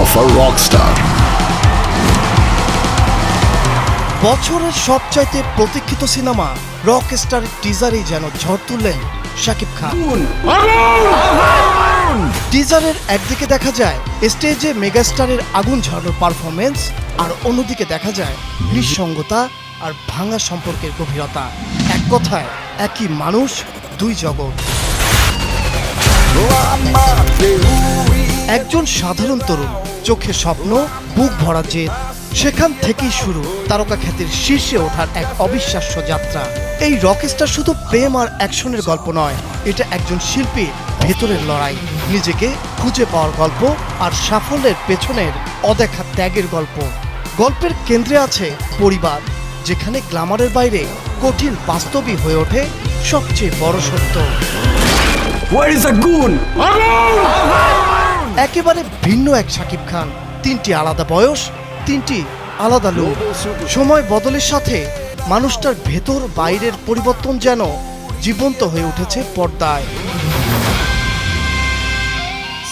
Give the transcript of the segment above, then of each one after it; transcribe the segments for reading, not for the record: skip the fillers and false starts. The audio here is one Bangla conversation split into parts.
of a rock star. বছরের সবচাইতে প্রতীক্ষিত সিনেমা রকস্টারের টিজারেই যেন ঝড় তুললেন শাকিব খান। টিজারের একদিকে দেখা যায় স্টেজে মেগাস্টারের আগুন ঝরানোর পারফরমেন্স, আর অন্যদিকে দেখা যায় নিঃসঙ্গতা আর ভাঙা সম্পর্কের গভীরতা। এক কথায় একই মানুষ, দুই জগৎ। একজন সাধারণ তরুণ, চোখে স্বপ্ন, বুক ভরা জেদ। সেখান থেকেই শুরু তারকা খ্যাতির শীর্ষে ওঠার এক অবিশ্বাস্য যাত্রা। এই রকস্টার শুধু প্রেম আর অ্যাকশনের গল্প নয়, এটা একজন শিল্পীর ভেতরের লড়াই, নিজেকে খুঁজে পাওয়ার গল্প আর সাফল্যের পেছনের অদেখা ত্যাগের গল্প। গল্পের কেন্দ্রে আছে পরিবার, যেখানে গ্ল্যামারের বাইরে কঠিন বাস্তবই হয়ে ওঠে সবচেয়ে বড় সত্য। একেবারে ভিন্ন এক শাকিব খান, তিনটি আলাদা বয়স, তিনটি আলাদা লোক। সময় বদলের সাথে মানুষটার ভেতর বাইরের পরিবর্তন যেন জীবন্ত হয়ে উঠেছে পর্দায়।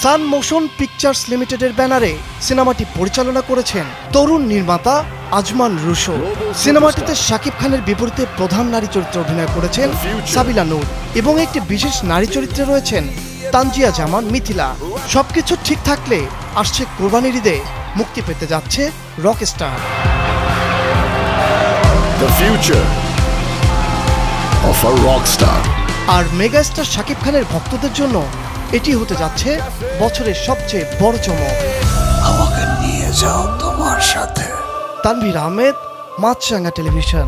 সান মোশন পিকচার্স লিমিটেডের ব্যানারে সিনেমাটি পরিচালনা করেছেন তরুণ নির্মাতা আজমান রুশো। সিনেমাটিতে শাকিব খানের বিপরীতে প্রধান নারী চরিত্রে অভিনয় করেছেন সাবিলা নূর এবং একটি বিশেষ নারী চরিত্রে রয়েছেন তানজিয়া জামান মিথিলা। সবকিছু ঠিক থাকলে আসছে কোরবানির ঈদে মুক্তি পেতে যাচ্ছে rockstar. The future of a rock star. আর মেগাস্টার শাকিব খানের ভক্তদের জন্য এটি হতে যাচ্ছে বছরের সবচেয়ে বড় চমক। আমাকে নিয়ে যাও তোমার সাথে। তানভীর আহমেদ, মাছরাঙা টেলিভিশন।